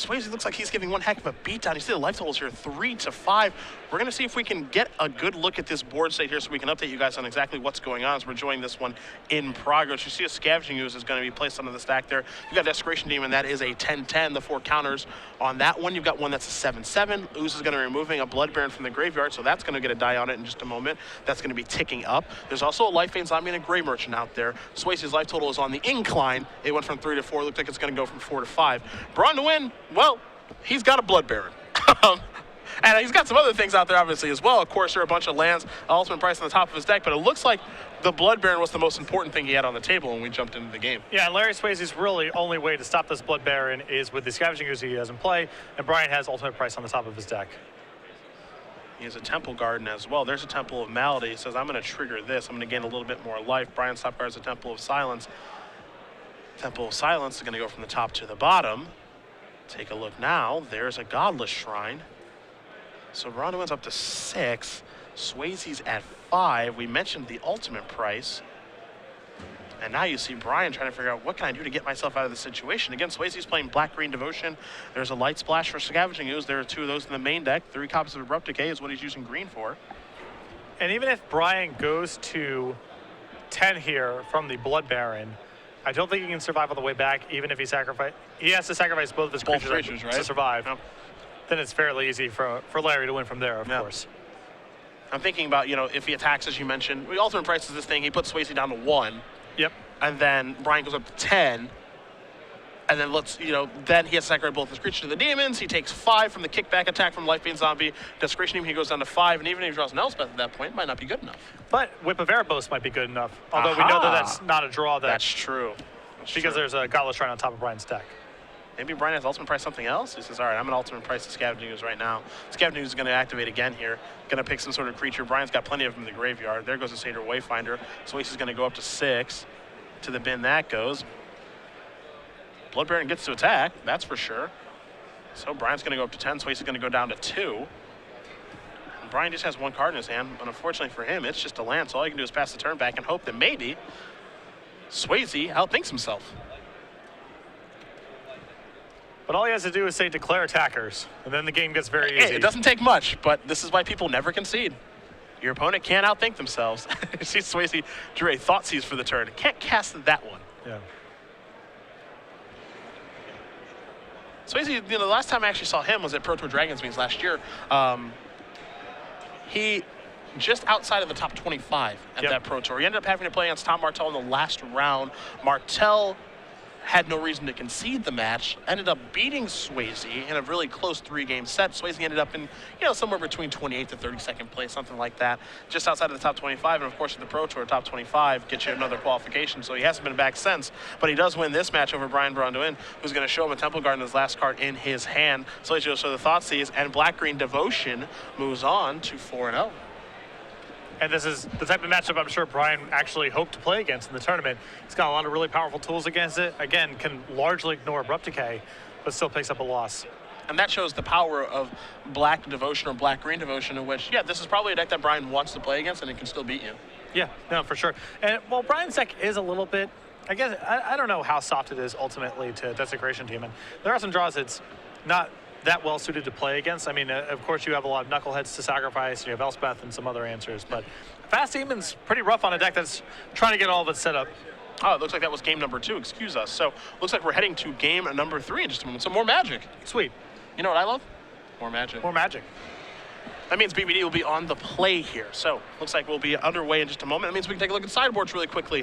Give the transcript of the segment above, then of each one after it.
Swasey looks like he's giving one heck of a beatdown. You see the life totals here, 3-5. We're going to see if we can get a good look at this board state here so we can update you guys on exactly what's going on as we're enjoying this one in progress. You see a Scavenging Ooze is going to be placed onto the stack there. You've got Desecration Demon, that is a 10-10. The 4 counters on that one. You've got one that's a 7-7. Ooze is going to be removing a Blood Baron from the graveyard, so that's going to get a die on it in just a moment. That's going to be ticking up. There's also a Life Vein Zombie and a Grey Merchant out there. Swasey's life total is on the incline. It went from 3 to 4. Looked like it's going to go from 4 to 5. Braun-Duin, well, he's got a Blood Baron. And he's got some other things out there, obviously, as well. Of course, there are a bunch of lands, ultimate price on the top of his deck, but it looks like the Blood Baron was the most important thing he had on the table when we jumped into the game. Yeah, and Larry Swasey's really only way to stop this Blood Baron is with the Scavenging Ooze he has in play, and Brian has ultimate price on the top of his deck. He has a Temple Garden as well. There's a Temple of Malady. He says, I'm going to trigger this. I'm going to gain a little bit more life. Brian's top card is a Temple of Silence. Temple of Silence is going to go from the top to the bottom. Take a look now. There's a Godless Shrine. So Braun-Duin's up to 6. Swasey's at 5. We mentioned the ultimate price. And now you see Brian trying to figure out what can I do to get myself out of the situation. Again, Swasey's playing Black-Green Devotion. There's a Light Splash for Scavenging Ooze. There are 2 of those in the main deck. 3 copies of Abrupt Decay is what he's using green for. And even if Brian goes to 10 here from the Blood Baron, I don't think he can survive on the way back, even if he has to sacrifice both of his creatures right? to survive. Yep. Then it's fairly easy for Larry to win from there, of course. I'm thinking about, if he attacks, as you mentioned, we ultimate prices this thing. He puts Swasey down to 1. Yep. And then Brian goes up to 10. And then then he has to sacrifice both his creatures to the demons. He takes 5 from the kickback attack from Life Vein Zombie. Desecration Demon, he goes down to 5. And even if he draws an Elspeth at that point, it might not be good enough. But Whip of Erebos might be good enough. Although we know that that's not a draw. That's true. Because there's a Godless Shrine on top of Brian's deck. Maybe Brian has ultimate price something else. He says, all right, I'm going to ultimate price the Scavenging Ooze right now. Scavenging Ooze is going to activate again here. Going to pick some sort of creature. Brian's got plenty of them in the graveyard. There goes the Satyr Wayfinder. Swasey's going to go up to 6. To the bin that goes. Blood Baron gets to attack, that's for sure. So Brian's going to go up to 10. Swasey's going to go down to 2. And Brian just has 1 card in his hand, but unfortunately for him, it's just a land. So all you can do is pass the turn back and hope that maybe Swasey outthinks himself. But all he has to do is say declare attackers, and then the game gets very easy. It doesn't take much, but this is why people never concede. Your opponent can't outthink themselves. You see Swasey drew a Thoughtseize for the turn. Can't cast that one. Yeah. Swasey, the last time I actually saw him was at Pro Tour Dragons meetings last year. He just outside of the top 25 at that Pro Tour. He ended up having to play against Tom Martell in the last round. Martell had no reason to concede the match, ended up beating Swasey in a really close 3-game set. Swasey ended up in, somewhere between 28th to 32nd place, something like that, just outside of the top 25. And of course, at the Pro Tour, top 25 gets you another qualification, so he hasn't been back since. But he does win this match over Brian Braun-Duin, who's going to show him a Temple Garden, his last card in his hand. So he shows the Thoughtseize, and Black-Green Devotion moves on to 4-0. And this is the type of matchup I'm sure Brian actually hoped to play against in the tournament. He's got a lot of really powerful tools against it. Again, can largely ignore Abrupt Decay, but still picks up a loss. And that shows the power of Black Devotion or Black-Green Devotion, in which, this is probably a deck that Brian wants to play against, and it can still beat you. Yeah, no, for sure. And while Brian's deck is a little bit, I guess, I don't know how soft it is ultimately to Desecration Demon. There are some draws it's not that well suited to play against. I mean, of course, you have a lot of Knuckleheads to sacrifice. You have Elspeth and some other answers, but Fast Demon's pretty rough on a deck that's trying to get all of it set up. Oh, it looks like that was game number 2. Excuse us. So looks like we're heading to game number 3 in just a moment. So more Magic. Sweet. You know what I love? More Magic. More Magic. That means BBD will be on the play here. So looks like we'll be underway in just a moment. That means we can take a look at sideboards really quickly.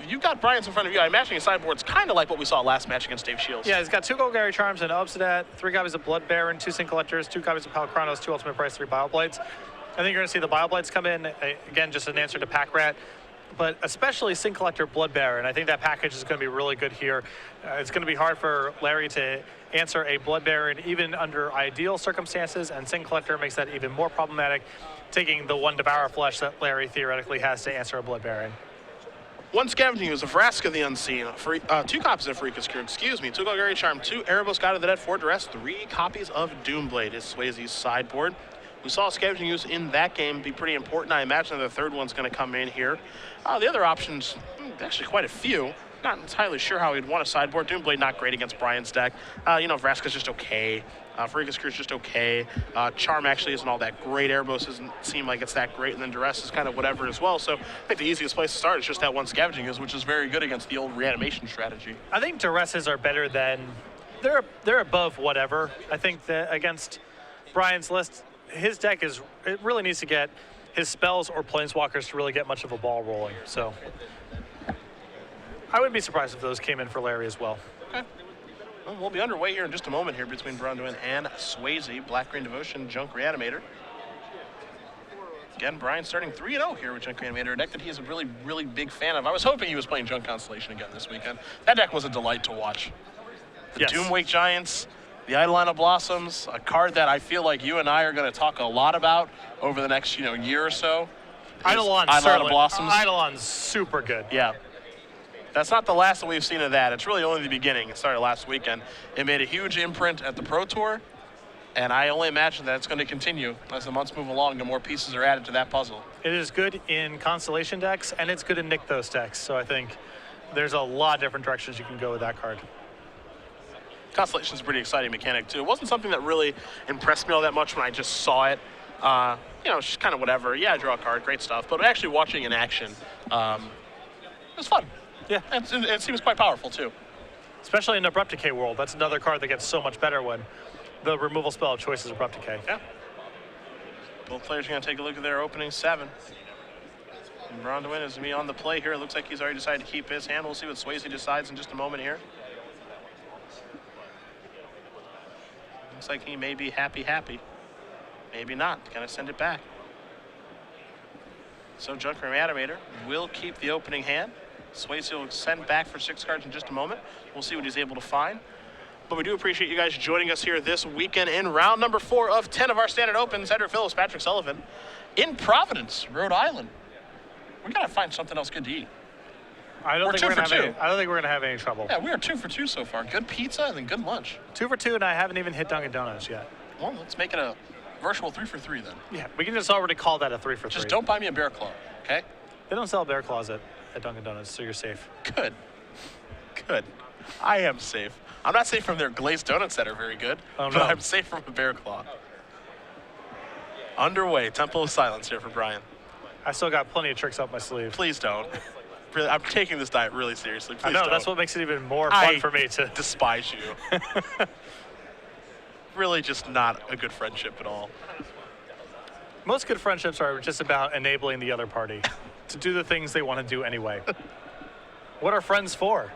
You've got Brian's in front of you. I imagine his sideboard's kind of like what we saw last match against Dave Shields. Yeah, he's got 2 Golgari Charms and Obsidat, 3 copies of Blood Baron, 2 Sin Collectors, 2 copies of Palkranos, 2 Ultimate Price, 3 Bioblades. I think you're going to see the Bioblades come in, again, just an answer to Pack Rat. But especially Sin Collector Blood Baron. I think that package is going to be really good here. It's going to be hard for Larry to answer a Blood Baron even under ideal circumstances, and Sin Collector makes that even more problematic, taking the 1 Devour Flesh that Larry theoretically has to answer a Blood Baron. 1 Scavenging Ooze, a Vraska the Unseen, 2 copies of Freakus Crew, 2 Golgari Charm, 2 Erebos God of the Dead, 4 Duress, 3 copies of Doomblade is Swasey's sideboard. We saw Scavenging Ooze in that game be pretty important. I imagine the third one's going to come in here. The other options, actually quite a few. not entirely sure how he'd want a sideboard. Doomblade not great against Brian's deck. Vraska's just okay. Farika's Crew's just okay. Charm actually isn't all that great. Erebos doesn't seem like it's that great, and then Duress is kind of whatever as well. So I think the easiest place to start is just that one Scavenging Ooze, which is very good against the old reanimation strategy. I think Duresses are better than they're above whatever. I think that against Brian's list, his deck it really needs to get his spells or planeswalkers to really get much of a ball rolling. So I wouldn't be surprised if those came in for Larry as well. Okay. Well, we'll be underway here in just a moment here between Braun-Duin and Swasey. Black-Green Devotion, Junk Reanimator. Again, Brian starting 3-0 here with Junk Reanimator, a deck that he is a really, really big fan of. I was hoping he was playing Junk Constellation again this weekend. That deck was a delight to watch. The Doomwake Giants, the Eidolon of Blossoms, a card that I feel like you and I are going to talk a lot about over the next year or so. Eidolon of Blossoms. Eidolon's super good. Yeah. That's not the last that we've seen of that. It's really only the beginning. It started last weekend. It made a huge imprint at the Pro Tour, and I only imagine that it's going to continue as the months move along and more pieces are added to that puzzle. It is good in Constellation decks, and it's good in Nykthos decks, so I think there's a lot of different directions you can go with that card. Constellation's a pretty exciting mechanic, too. It wasn't something that really impressed me all that much when I just saw it. It's just kind of whatever. Yeah, draw a card, great stuff. But actually watching in action, it was fun. Yeah. And it seems quite powerful, too. Especially in Abrupt Decay world. That's another card that gets so much better when the removal spell of choice is Abrupt Decay. Yeah. Both players are going to take a look at their opening 7. And Braun-Duin is going to be on the play here. It looks like he's already decided to keep his hand. We'll see what Swasey decides in just a moment here. Looks like he may be happy. Maybe not. Gonna send it back. So Junk Reanimator will keep the opening hand. Swasey will send back for 6 cards in just a moment. We'll see what he's able to find. But we do appreciate you guys joining us here this weekend in round number 4 of 10 of our standard opens. Cedric Phillips, Patrick Sullivan in Providence, Rhode Island. We gotta find something else good to eat. I don't think we're gonna have any trouble. Yeah, we are 2 for 2 so far. Good pizza and then good lunch. 2 for 2, and I haven't even hit Dunkin' Donuts yet. Well, let's make it a virtual 3 for 3 then. Yeah, we can just already call that a 3 for 3. Just don't buy me a bear claw, okay? They don't sell bear claws at Dunkin' Donuts, so you're safe. Good. I am safe. I'm not safe from their glazed donuts that are very good, but I'm safe from a bear claw. Underway, Temple of Silence here for Brian. I still got plenty of tricks up my sleeve. Please don't. Really, I'm taking this diet really seriously. Please I know, don't. that's what makes it even more fun for me to despise you. Really just not a good friendship at all. Most good friendships are just about enabling the other party to do the things they want to do anyway. What are friends for?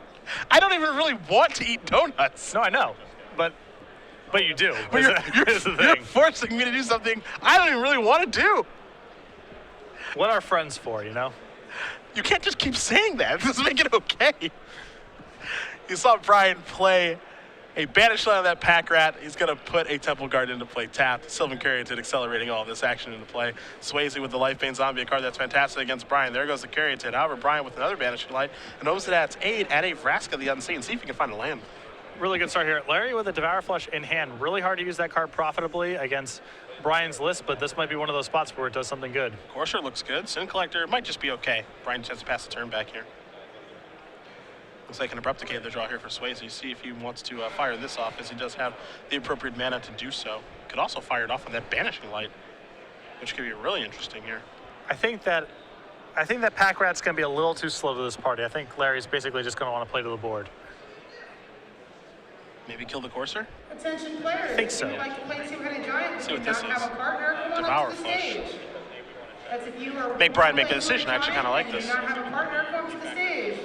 I don't even really want to eat donuts. No, I know, but you do. But you're forcing me to do something I don't even really want to do. What are friends for, you know? You can't just keep saying that. It doesn't make it okay. You saw Brian play a Banish Land on that Pack Rat. He's going to put a Temple Guard into play tapped. Sylvan Caryatid accelerating all this action into play. Swasey with the Lifebane Zombie, a card that's fantastic against Brian. There goes the Caryatid. However, Brian with another Banishing Light. And Obsidat's aid at a Vraska the Unseen. See if you can find a land. Really good start here. Larry with a Devour Flesh in hand. Really hard to use that card profitably against Brian's list, but this might be one of those spots where it does something good. Courser looks good. Sin Collector might just be okay. Brian just has to pass the turn back here. Looks like an Abrupt Decay the draw here for Swasey. See if he wants to fire this off, as he does have the appropriate mana to do so. Could also fire it off on that Banishing Light, which could be really interesting here. I think that Pack Rat's going to be a little too slow to this party. I think Larry's basically just going to want to play to the board. Maybe kill the Courser? Attention players, I think so. if you'd like to play Two-Headed Giant, See what but this do not have is. a partner, come on Devour up to the Flesh. stage. That's if you are Make Brian make a playing decision. I actually kind of like and this. do not have a partner, come to the stage.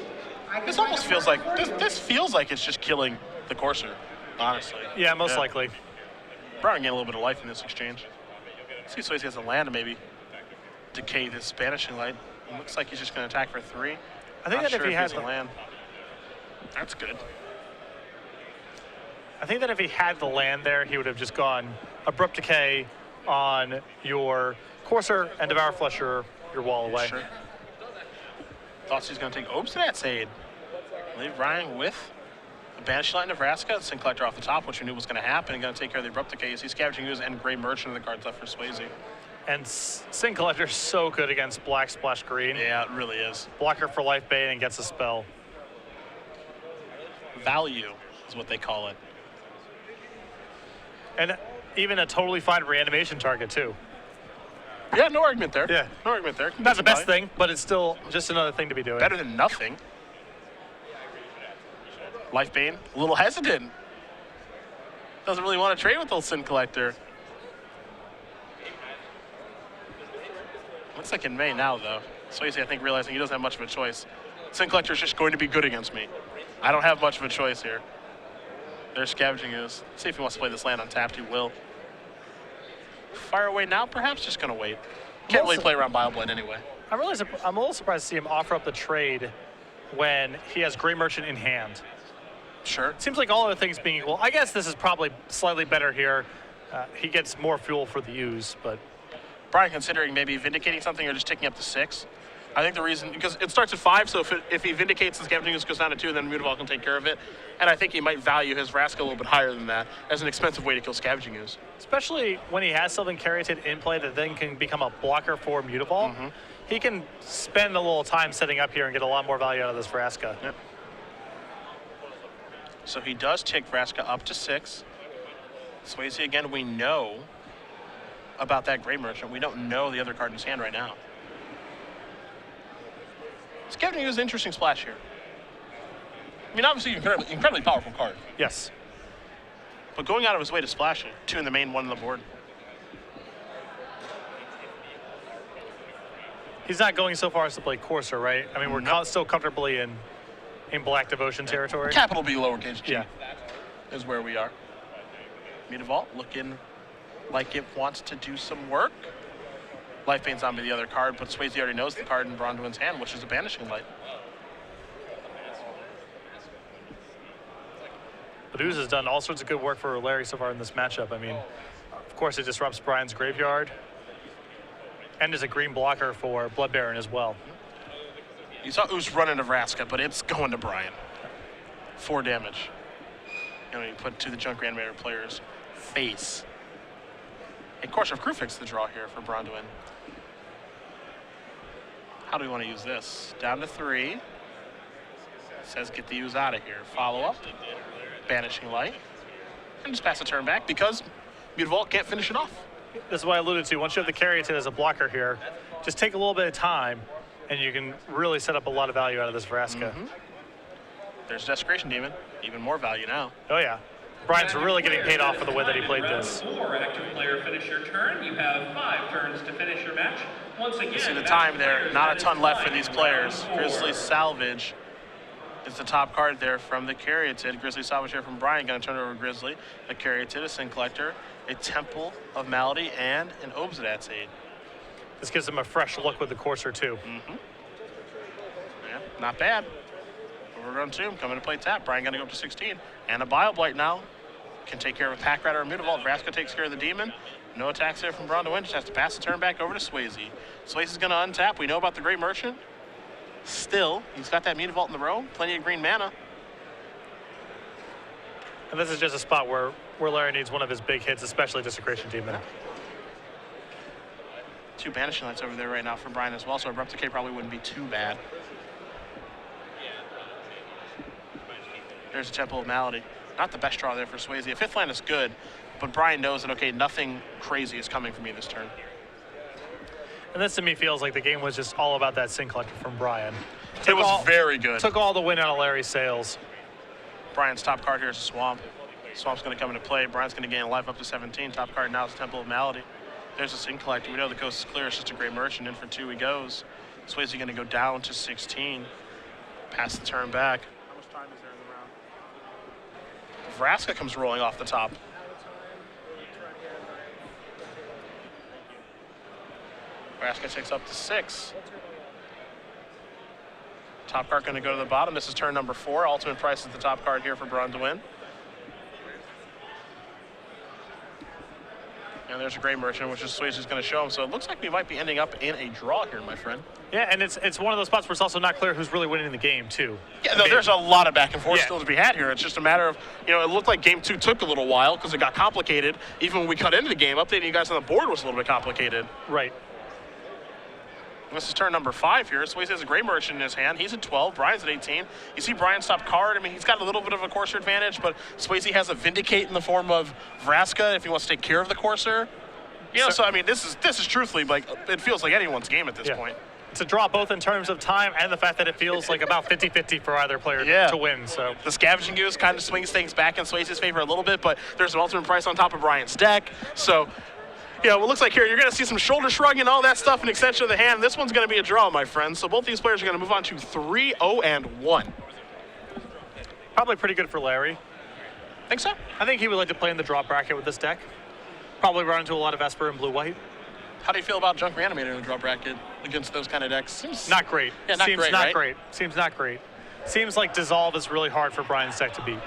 I can This find almost a feels partner like, for you. this feels like it's just killing the Courser, honestly. Yeah, most likely. Brian getting a little bit of life in this exchange. See if Swasey has a land to maybe decay this Banishing Light. It looks like he's just going to attack for 3. I think Not that sure if he has had a land. That's good. I think that if he had the land there, he would have just gone Abrupt Decay on your Courser and Devour Flesh your wall away. Sure. Thought he was going to take Obsidat's aid. Leave Brian with a Banishing Light Nebraska, Sin Collector off the top, which we knew was going to happen, and going to take care of the Abrupt Decay. You see Scavenging Ooze and Gray Merchant of the cards left for Swasey. And Sin Collector's so good against Black Splash Green. Yeah, it really is. Blocker for Life Bane and gets a spell. value is what they call it. And even a totally fine reanimation target, too. Yeah, no argument there. Yeah. No argument there. Not the best thing, but it's still just another thing to be doing. Better than nothing. Life Bane, a little hesitant. Doesn't really want to trade with old Sin Collector. Looks like in May now, though. Swasey, I think, realizing he doesn't have much of a choice. Sin Collector is just going to be good against me. I don't have much of a choice here. There's Scavenging Ooze. See if he wants to play this land untapped. He will. Fire away now, perhaps? Just going to wait. Can't really play around Bioblade anyway. I'm a little surprised to see him offer up the trade when he has Grey Merchant in hand. Sure. Seems like all other things being equal. I guess this is probably slightly better here. He gets more fuel for the use, but... Brian considering maybe vindicating something or just taking up to 6. I think the reason, because it starts at 5, so if he vindicates and Scavenging Ooze goes down to 2, then Mutavault can take care of it. And I think he might value his Vraska a little bit higher than that as an expensive way to kill Scavenging Ooze. Especially when he has Sylvan Caryatid in play that then can become a blocker for Mutavault. Mm-hmm. He can spend a little time setting up here and get a lot more value out of this Vraska. Yep. So he does take Vraska up to 6. Swasey, again, we know about that Grey Merchant. We don't know the other card in his hand right now. Scavenging is an interesting splash here. I mean, obviously, incredibly powerful card. Yes. But going out of his way to splash it, 2 in the main, 1 on the board. He's not going so far as to play Courser, right? I mean, we're still comfortably in Black Devotion territory. Capital B, lowercase g Yeah. is where we are. Mutavault looking like it wants to do some work. Life Bane's on the other card, but Swasey already knows the card in Braun-Duin's hand, which is a Banishing Light. But Ooze has done all sorts of good work for Larry so far in this matchup. I mean, of course, it disrupts Brian's graveyard and is a green blocker for Blood Baron as well. You saw Ooze run into Vraska, but it's going to Brian. 4 damage. And you put to the Junk Reanimator player's face. A Course of Crewfix the draw here for Braun-Duin. How do we want to use this? Down to 3. Says get the Ooze out of here. Follow up. Banishing Light. And just pass the turn back because Mutavault can't finish it off. This is what I alluded to. Once you have the Caryatid as a blocker here, just take a little bit of time and you can really set up a lot of value out of this Vraska. Mm-hmm. There's Desecration Demon. Even more value now. Oh, yeah. Brian's really getting paid off for the way that he played this. 4, active player, finish your turn. You have 5 turns to finish your match. Once again, You see the time there. Not a ton left for these players. Grizzly Salvage is the top card there from the Caryatid. Grizzly Salvage here from Brian. Going to turn it over to Grizzly. A Caryatid, a Sin Collector, a Temple of Malady, and an Obsidat's Aid. This gives him a fresh look with the Courser, too. Mm-hmm. Yeah, not bad. Overrun Tomb coming to play tap. Brian going to go up to 16. And a Bioblight now. Can take care of a Pack Rat or a Mutavault. Vraska takes care of the Demon. No attacks here from Braun-Duin. Just has to pass the turn back over to Swasey. Swasey's going to untap. We know about the Great Merchant. Still, he's got that Mutavault in the row. Plenty of green mana. And this is just a spot where Larry needs one of his big hits, especially Desecration Demon. 2 Banishing Lights over there right now for Brian as well, so Abrupt Decay probably wouldn't be too bad. There's a Temple of Malady. Not the best draw there for Swasey. A 5th land is good, but Brian knows that, okay, nothing crazy is coming for me this turn. And this to me feels like the game was just all about that Sin Collector from Brian. It was very good. Took all the win out of Larry's sails. Brian's top card here is a Swamp. Swamp's going to come into play. Brian's going to gain life up to 17. Top card now is Temple of Malady. There's a Sin Collector. We know the coast is clear. It's just a Great Merchant. In for 2 he goes. Swasey going to go down to 16. Pass the turn back. How much time is there in the round? Vraska comes rolling off the top. Vraska takes up to 6. Top card going to go to the bottom. This is turn number 4. Ultimate Price is the top card here for Braun-Duin. And there's a Great Merchant, which is Swasey's going to show him. So it looks like we might be ending up in a draw here, my friend. Yeah, and it's one of those spots where it's also not clear who's really winning the game, too. Yeah, no, there's a lot of back and forth Yeah. still to be had here. It's just a matter of, it looked like game 2 took a little while because it got complicated. Even when we cut into the game, updating you guys on the board was a little bit complicated. Right. This is turn number 5 here. Swasey has a Gray Merchant in his hand. He's at 12. Brian's at 18. You see Brian stop card. I mean, he's got a little bit of a courser advantage, but Swasey has a Vindicate in the form of Vraska if he wants to take care of the courser. You know, so I mean, this is truthfully like it feels like anyone's game at this point. It's a draw both in terms of time and the fact that it feels like about 50-50 for either player to win. So the Scavenging Ooze kind of swings things back in Swasey's favor a little bit, but there's an ultimate price on top of Brian's deck. So yeah, well, it looks like here you're going to see some shoulder shrugging and all that stuff, an extension of the hand. This one's going to be a draw, my friends. So both these players are going to move on to 3-0-1. Probably pretty good for Larry. Think so? I think he would like to play in the draw bracket with this deck. Probably run into a lot of Esper and blue-white. How do you feel about Junk Reanimator in the draw bracket against those kind of decks? Seems not great. Yeah, not Seems great, not right? great. Seems not great. Seems like Dissolve is really hard for Brian's deck to beat.